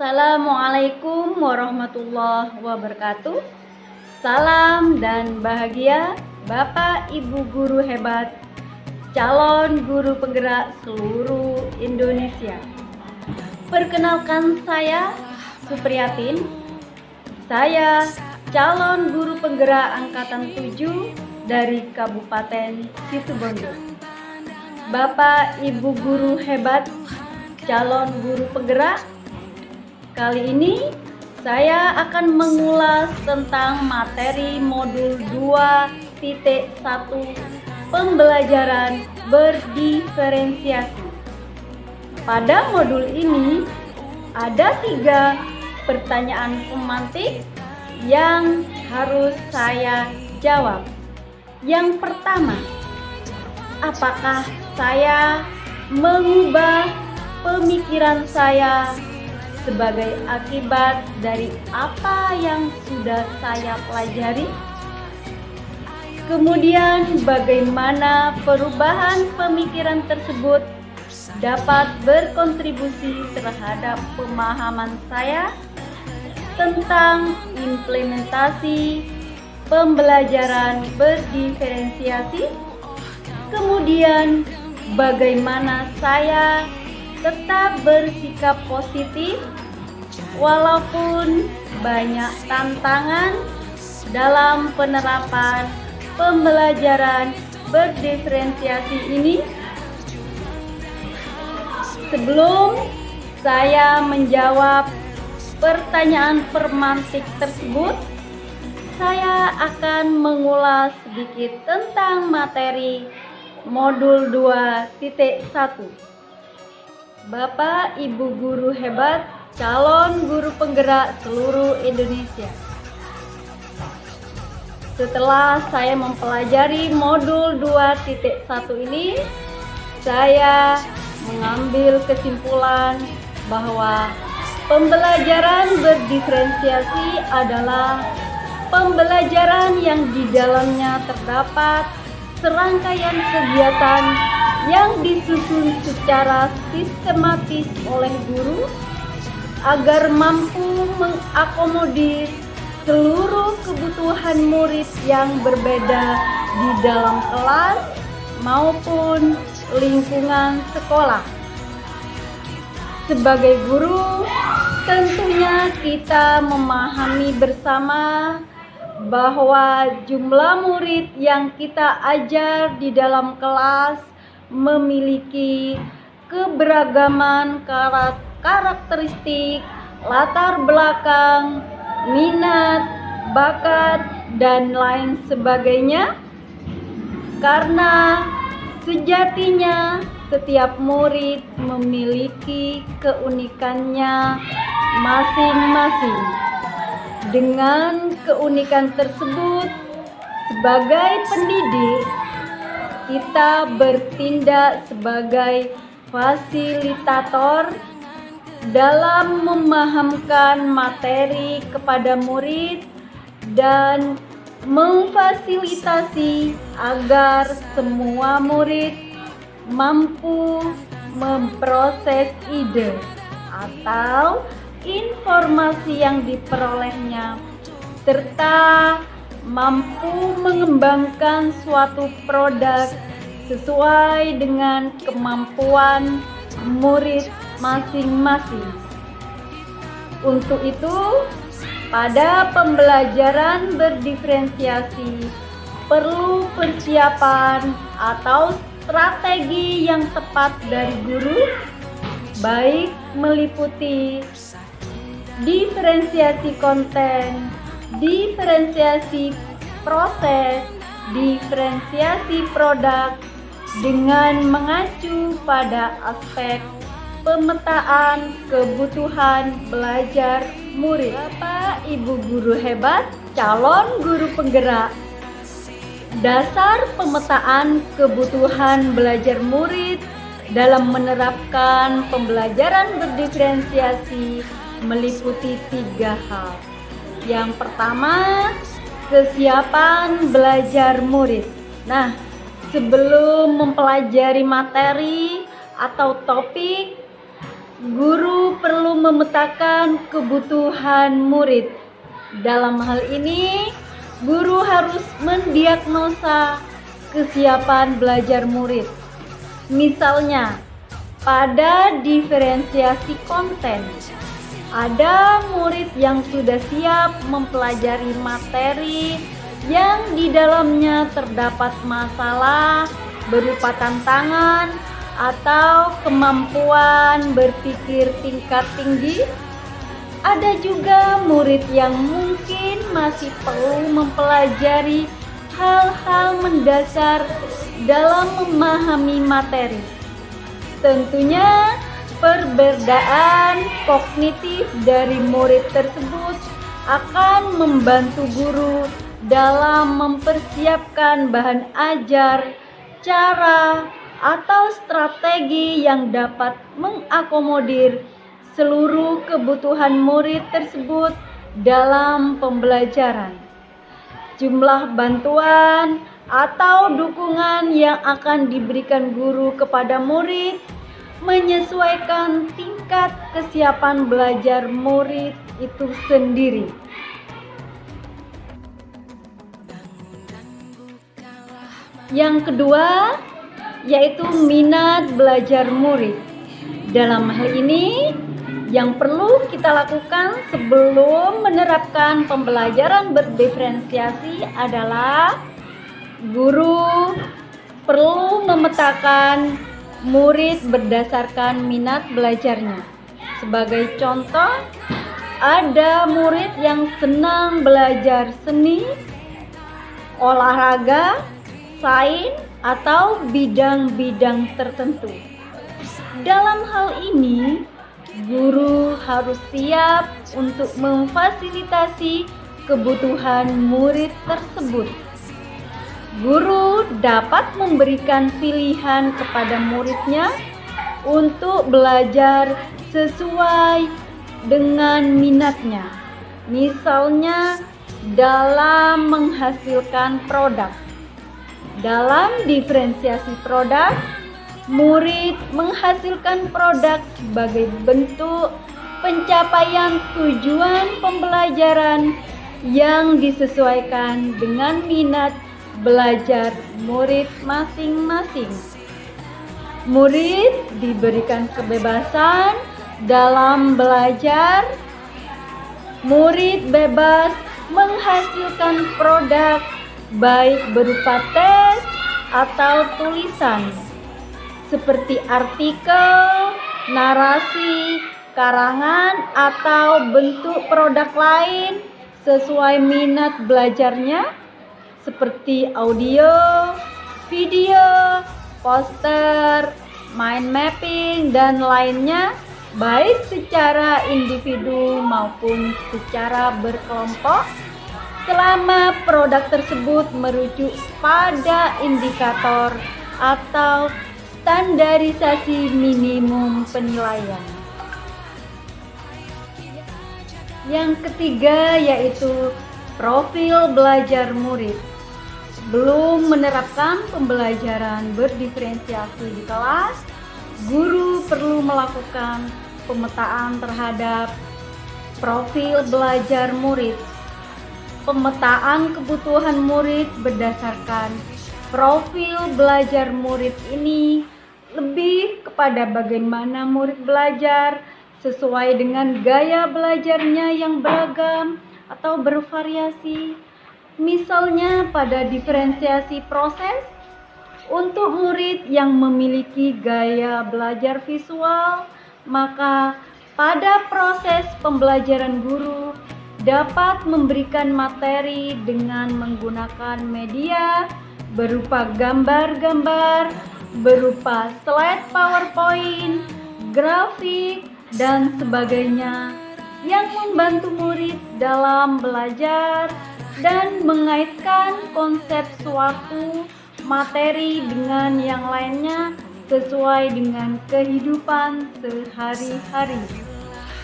Assalamualaikum warahmatullahi wabarakatuh. Salam dan bahagia Bapak Ibu guru hebat, calon guru penggerak seluruh Indonesia. Perkenalkan, saya Supriyatin. Saya calon guru penggerak angkatan 7 dari Kabupaten Situbondo. Bapak Ibu guru hebat, calon guru penggerak, kali ini saya akan mengulas tentang materi modul 2.1 pembelajaran berdiferensiasi. Pada modul ini ada 3 pertanyaan pemantik yang harus saya jawab. Yang pertama, apakah saya mengubah pemikiran saya sebagai akibat dari apa yang sudah saya pelajari? Kemudian, bagaimana perubahan pemikiran tersebut dapat berkontribusi terhadap pemahaman saya tentang implementasi pembelajaran berdiferensiasi? Kemudian, bagaimana saya tetap bersikap positif walaupun banyak tantangan dalam penerapan pembelajaran berdiferensiasi ini? Sebelum saya menjawab pertanyaan pemantik tersebut, saya akan mengulas sedikit tentang materi modul 2.1. Bapak Ibu guru hebat, calon guru penggerak seluruh Indonesia. Setelah saya mempelajari modul 2.1 ini, saya mengambil kesimpulan bahwa pembelajaran berdiferensiasi adalah pembelajaran yang di dalamnya terdapat serangkaian kegiatan yang disusun secara sistematis oleh guru agar mampu mengakomodir seluruh kebutuhan murid yang berbeda di dalam kelas maupun lingkungan sekolah. Sebagai guru, tentunya kita memahami bersama bahwa jumlah murid yang kita ajar di dalam kelas memiliki keberagaman karakteristik, latar belakang, minat, bakat, dan lain sebagainya. Karena sejatinya setiap murid memiliki keunikannya masing-masing. Dengan keunikan tersebut, sebagai pendidik, kita bertindak sebagai fasilitator dalam memahamkan materi kepada murid dan memfasilitasi agar semua murid mampu memproses ide atau informasi yang diperolehnya serta mampu mengembangkan suatu produk sesuai dengan kemampuan murid masing-masing. Untuk itu, pada pembelajaran berdiferensiasi perlu persiapan atau strategi yang tepat dari guru, baik meliputi diferensiasi konten, diferensiasi proses, diferensiasi produk dengan mengacu pada aspek pemetaan kebutuhan belajar murid. Bapak Ibu guru hebat, calon guru penggerak, dasar pemetaan kebutuhan belajar murid dalam menerapkan pembelajaran berdiferensiasi meliputi 3 hal. Yang pertama, kesiapan belajar murid. Nah, sebelum mempelajari materi atau topik, guru perlu memetakan kebutuhan murid. Dalam hal ini, guru harus mendiagnosa kesiapan belajar murid. Misalnya, pada diferensiasi konten, ada murid yang sudah siap mempelajari materi yang di dalamnya terdapat masalah berupa tantangan atau kemampuan berpikir tingkat tinggi. Ada juga murid yang mungkin masih perlu mempelajari hal-hal mendasar dalam memahami materi. Tentunya perbedaan kognitif dari murid tersebut akan membantu guru dalam mempersiapkan bahan ajar, cara, atau strategi yang dapat mengakomodir seluruh kebutuhan murid tersebut dalam pembelajaran. Jumlah bantuan atau dukungan yang akan diberikan guru kepada murid menyesuaikan tingkat kesiapan belajar murid itu sendiri. Yang kedua, yaitu minat belajar murid. Dalam hal ini, yang perlu kita lakukan sebelum menerapkan pembelajaran berdiferensiasi adalah guru perlu memetakan murid berdasarkan minat belajarnya. Sebagai contoh, ada murid yang senang belajar seni, olahraga, sains, atau bidang-bidang tertentu. Dalam hal ini, guru harus siap untuk memfasilitasi kebutuhan murid tersebut. Guru dapat memberikan pilihan kepada muridnya untuk belajar sesuai dengan minatnya. Misalnya, dalam menghasilkan produk. Dalam diferensiasi produk, murid menghasilkan produk sebagai bentuk pencapaian tujuan pembelajaran yang disesuaikan dengan minat belajar murid masing-masing. Murid diberikan kebebasan dalam belajar. Murid bebas menghasilkan produk baik berupa tes atau tulisan, seperti artikel, narasi, karangan, atau bentuk produk lain sesuai minat belajarnya, seperti audio, video, poster, mind mapping, dan lainnya, baik secara individu maupun secara berkelompok, selama produk tersebut merujuk pada indikator atau standarisasi minimum penilaian. Yang ketiga yaitu profil belajar murid. Sebelum menerapkan pembelajaran berdiferensiasi di kelas, guru perlu melakukan pemetaan terhadap profil belajar murid. Pemetaan kebutuhan murid berdasarkan profil belajar murid ini lebih kepada bagaimana murid belajar sesuai dengan gaya belajarnya yang beragam atau bervariasi. Misalnya pada diferensiasi proses, untuk murid yang memiliki gaya belajar visual, maka pada proses pembelajaran guru dapat memberikan materi dengan menggunakan media berupa gambar-gambar, berupa slide PowerPoint, grafik, dan sebagainya yang membantu murid dalam belajar dan mengaitkan konsep suatu materi dengan yang lainnya sesuai dengan kehidupan sehari-hari.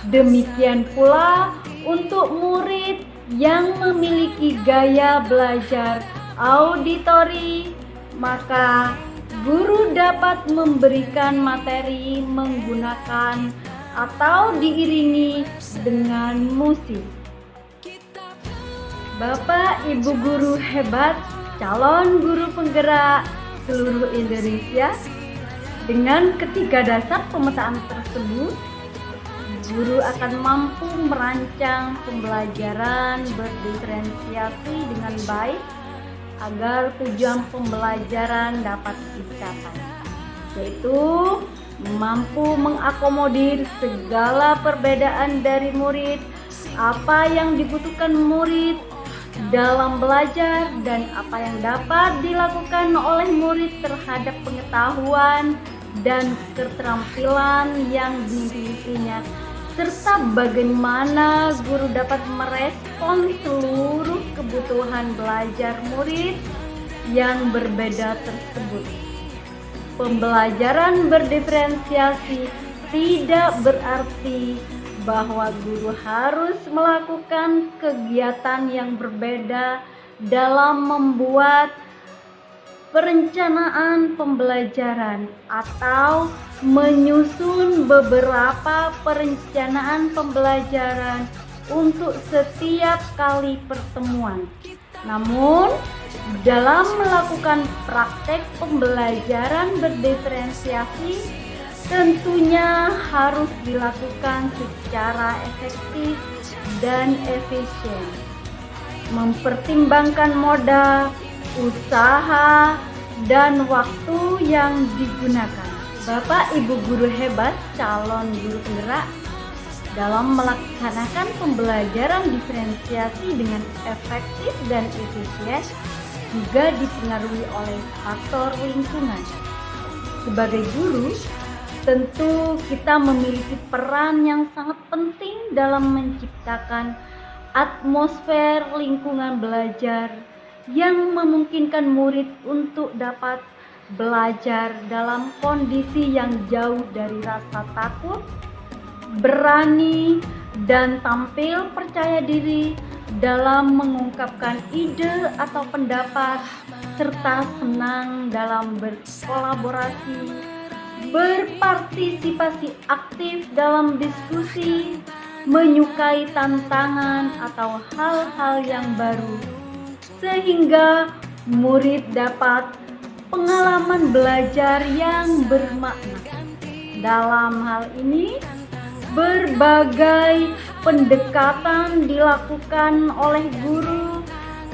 Demikian pula untuk murid yang memiliki gaya belajar auditori, maka guru dapat memberikan materi menggunakan atau diiringi dengan musik. Bapak Ibu guru hebat, calon guru penggerak seluruh Indonesia, dengan ketiga dasar pemetaan tersebut, guru akan mampu merancang pembelajaran berdiferensiasi dengan baik agar tujuan pembelajaran dapat dicapai, yaitu mampu mengakomodir segala perbedaan dari murid, apa yang dibutuhkan murid dalam belajar, dan apa yang dapat dilakukan oleh murid terhadap pengetahuan dan keterampilan yang dimilikinya, serta bagaimana guru dapat merespon seluruh kebutuhan belajar murid yang berbeda tersebut. Pembelajaran berdiferensiasi tidak berarti bahwa guru harus melakukan kegiatan yang berbeda dalam membuat perencanaan pembelajaran atau menyusun beberapa perencanaan pembelajaran untuk setiap kali pertemuan. Namun, dalam melakukan praktek pembelajaran berdiferensiasi, tentunya harus dilakukan secara efektif dan efisien, mempertimbangkan modal, usaha, dan waktu yang digunakan. Bapak Ibu guru hebat, calon guru penggerak, dalam melaksanakan pembelajaran diferensiasi dengan efektif dan efisien juga dipengaruhi oleh faktor lingkungan. Sebagai guru, tentu kita memiliki peran yang sangat penting dalam menciptakan atmosfer lingkungan belajar yang memungkinkan murid untuk dapat belajar dalam kondisi yang jauh dari rasa takut, berani, dan tampil percaya diri dalam mengungkapkan ide atau pendapat, serta senang dalam berkolaborasi, berpartisipasi aktif dalam diskusi, menyukai tantangan atau hal-hal yang baru, sehingga murid dapat pengalaman belajar yang bermakna. Dalam hal ini, berbagai pendekatan dilakukan oleh guru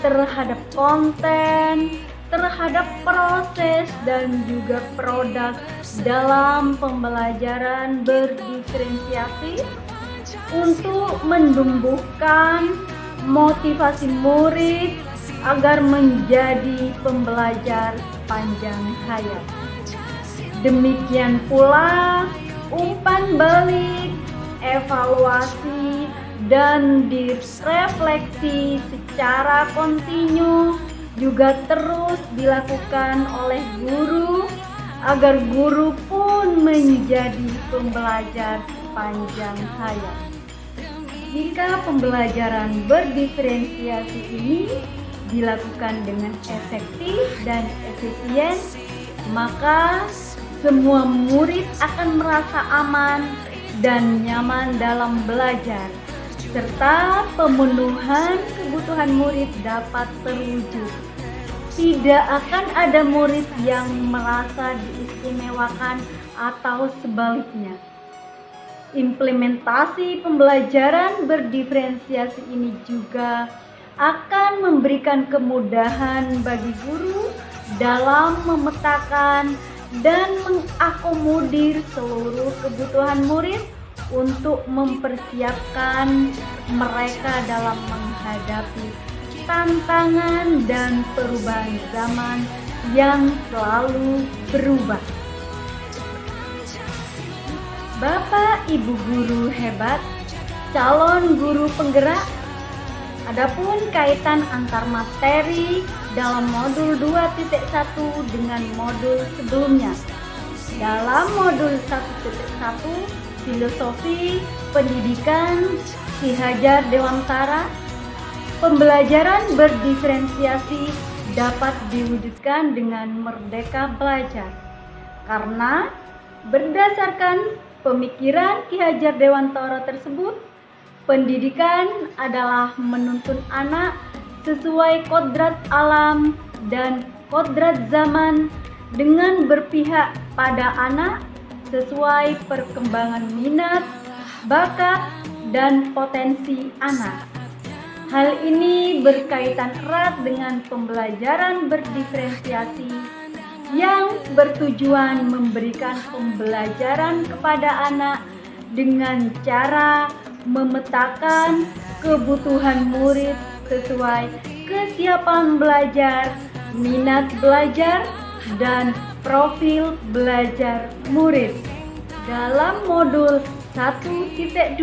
terhadap konten, terhadap proses, dan juga produk dalam pembelajaran berdiferensiasi untuk menumbuhkan motivasi murid agar menjadi pembelajar sepanjang hayat. Demikian pula umpan balik, evaluasi, dan direfleksi secara kontinu juga terus dilakukan oleh guru agar guru pun menjadi pembelajar sepanjang hayat. Jika pembelajaran berdiferensiasi ini dilakukan dengan efektif dan efisien, maka semua murid akan merasa aman dan nyaman dalam belajar, serta pemenuhan kebutuhan murid dapat terwujud. Tidak akan ada murid yang merasa diistimewakan atau sebaliknya. Implementasi pembelajaran berdiferensiasi ini juga akan memberikan kemudahan bagi guru dalam memetakan dan mengakomodir seluruh kebutuhan murid untuk mempersiapkan mereka dalam menghadapi tantangan dan perubahan zaman yang selalu berubah. Bapak Ibu guru hebat, calon guru penggerak, adapun kaitan antar materi dalam modul 2.1 dengan modul sebelumnya. Dalam modul 1.1 Filosofi Pendidikan Ki Hajar Dewantara, pembelajaran berdiferensiasi dapat diwujudkan dengan merdeka belajar, karena berdasarkan pemikiran Ki Hajar Dewantara tersebut, pendidikan adalah menuntun anak sesuai kodrat alam dan kodrat zaman dengan berpihak pada anak sesuai perkembangan minat, bakat, dan potensi anak. Hal ini berkaitan erat dengan pembelajaran berdiferensiasi yang bertujuan memberikan pembelajaran kepada anak dengan cara memetakan kebutuhan murid sesuai kesiapan belajar, minat belajar, dan profil belajar murid. Dalam modul 1.2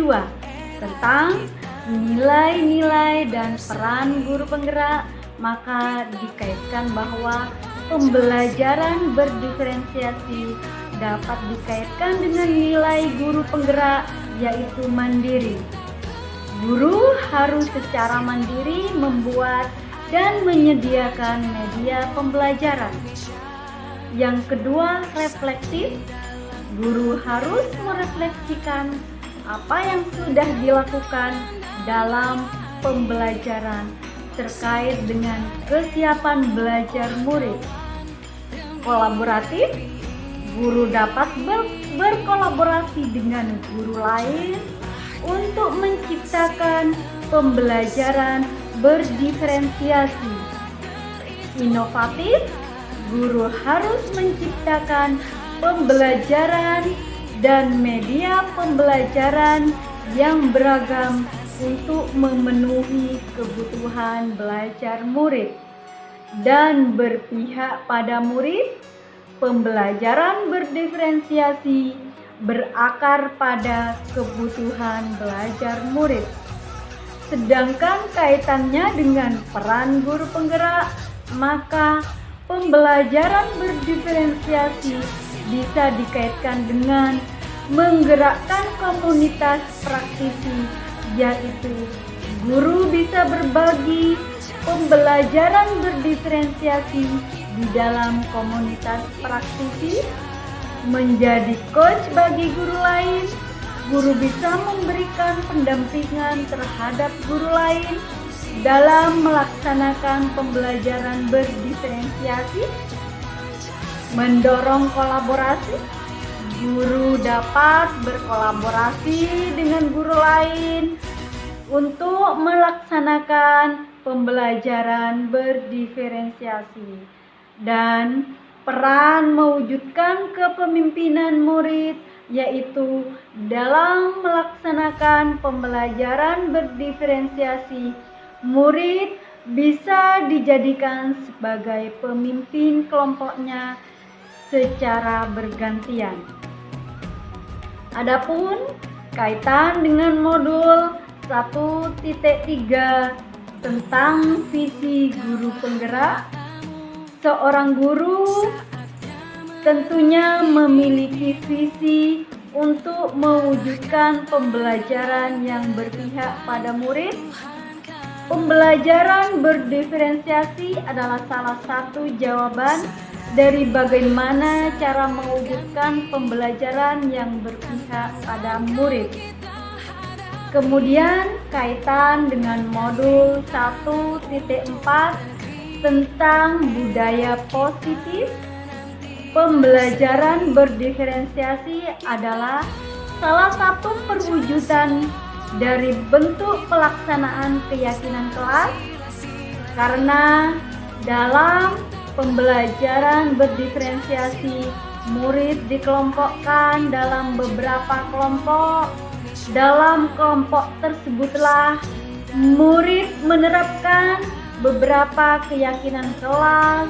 tentang nilai-nilai dan peran guru penggerak, maka dikaitkan bahwa pembelajaran berdiferensiasi dapat dikaitkan dengan nilai guru penggerak, yaitu mandiri. Guru harus secara mandiri membuat dan menyediakan media pembelajaran. Yang kedua, reflektif. Guru harus merefleksikan apa yang sudah dilakukan dalam pembelajaran terkait dengan kesiapan belajar murid. Kolaboratif. Guru dapat berkolaborasi dengan guru lain untuk menciptakan pembelajaran berdiferensiasi. Inovatif. Guru harus menciptakan pembelajaran dan media pembelajaran yang beragam untuk memenuhi kebutuhan belajar murid dan berpihak pada murid. Pembelajaran berdiferensiasi berakar pada kebutuhan belajar murid. Sedangkan kaitannya dengan peran guru penggerak, maka pembelajaran berdiferensiasi bisa dikaitkan dengan menggerakkan komunitas praktisi, yaitu guru bisa berbagi pembelajaran berdiferensiasi di dalam komunitas praktisi, menjadi coach bagi guru lain. Guru bisa memberikan pendampingan terhadap guru lain dalam melaksanakan pembelajaran berdiferensiasi, mendorong kolaborasi. Guru dapat berkolaborasi dengan guru lain untuk melaksanakan pembelajaran berdiferensiasi, dan peran mewujudkan kepemimpinan murid, yaitu dalam melaksanakan pembelajaran berdiferensiasi, murid bisa dijadikan sebagai pemimpin kelompoknya secara bergantian. Adapun kaitan dengan modul 1.3 tentang visi guru penggerak, seorang guru tentunya memiliki visi untuk mewujudkan pembelajaran yang berpihak pada murid. Pembelajaran berdiferensiasi adalah salah satu jawaban dari bagaimana cara mewujudkan pembelajaran yang berpihak pada murid. Kemudian kaitan dengan modul 1.4 tentang budaya positif. Pembelajaran berdiferensiasi adalah salah satu perwujudan dari bentuk pelaksanaan keyakinan kelas, karena dalam pembelajaran berdiferensiasi murid dikelompokkan dalam beberapa kelompok. Dalam kelompok tersebutlah murid menerapkan beberapa keyakinan kelas,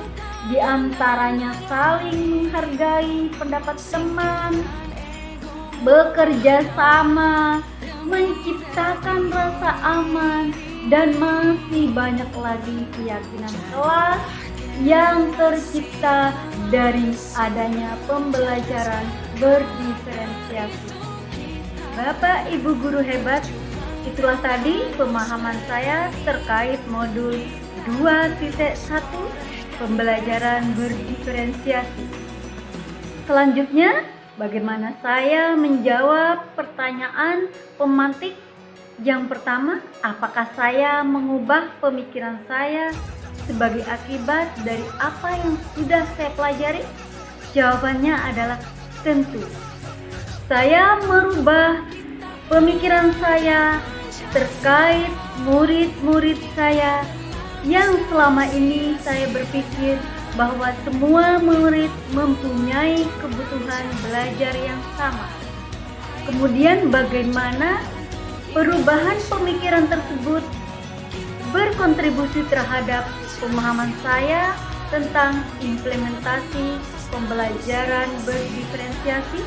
di antaranya saling menghargai pendapat teman, bekerja sama, menciptakan rasa aman, dan masih banyak lagi keyakinan kelas yang tercipta dari adanya pembelajaran berdiferensiasi. Bapak Ibu guru hebat, itulah tadi pemahaman saya terkait modul 2.1 pembelajaran berdiferensiasi. Selanjutnya, Bagaimana saya menjawab pertanyaan pemantik? Yang pertama, apakah saya mengubah pemikiran saya sebagai akibat dari apa yang sudah saya pelajari? Jawabannya adalah tentu. Saya merubah pemikiran saya terkait murid-murid saya yang selama ini saya berpikir bahwa semua murid mempunyai kebutuhan belajar yang sama. Kemudian bagaimana perubahan pemikiran tersebut berkontribusi terhadap pemahaman saya tentang implementasi pembelajaran berdiferensiasi?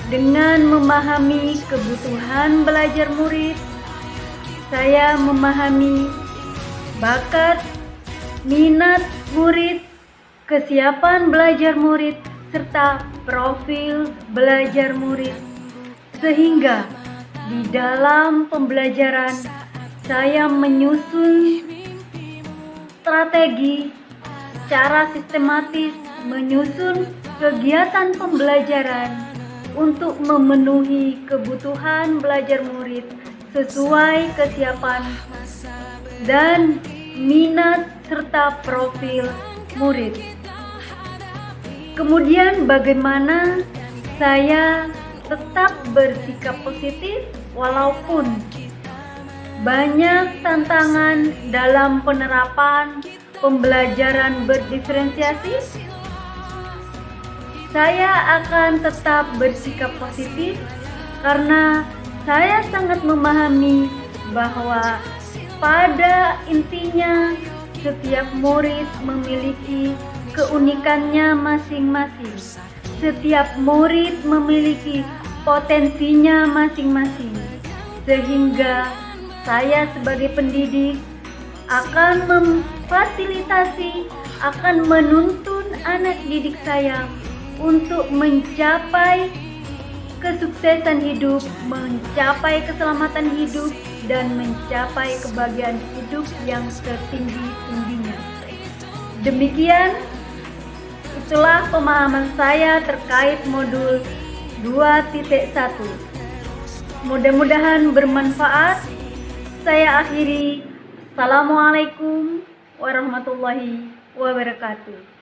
Dengan memahami kebutuhan belajar murid, saya memahami bakat, minat murid, kesiapan belajar murid, serta profil belajar murid. Sehingga di dalam pembelajaran saya menyusun strategi secara sistematis, menyusun kegiatan pembelajaran untuk memenuhi kebutuhan belajar murid sesuai kesiapan dan minat serta profil murid. Kemudian bagaimana saya tetap bersikap positif walaupun banyak tantangan dalam penerapan pembelajaran berdiferensiasi? Saya akan tetap bersikap positif karena saya sangat memahami bahwa pada intinya setiap murid memiliki keunikannya masing-masing. Setiap murid memiliki potensinya masing-masing. Sehingga saya sebagai pendidik akan memfasilitasi, akan menuntun anak didik saya untuk mencapai kesuksesan hidup, mencapai keselamatan hidup, dan mencapai kebahagiaan hidup yang setinggi-tingginya. Demikian, itulah pemahaman saya terkait modul 2.1. Mudah-mudahan bermanfaat. Saya akhiri. Assalamualaikum warahmatullahi wabarakatuh.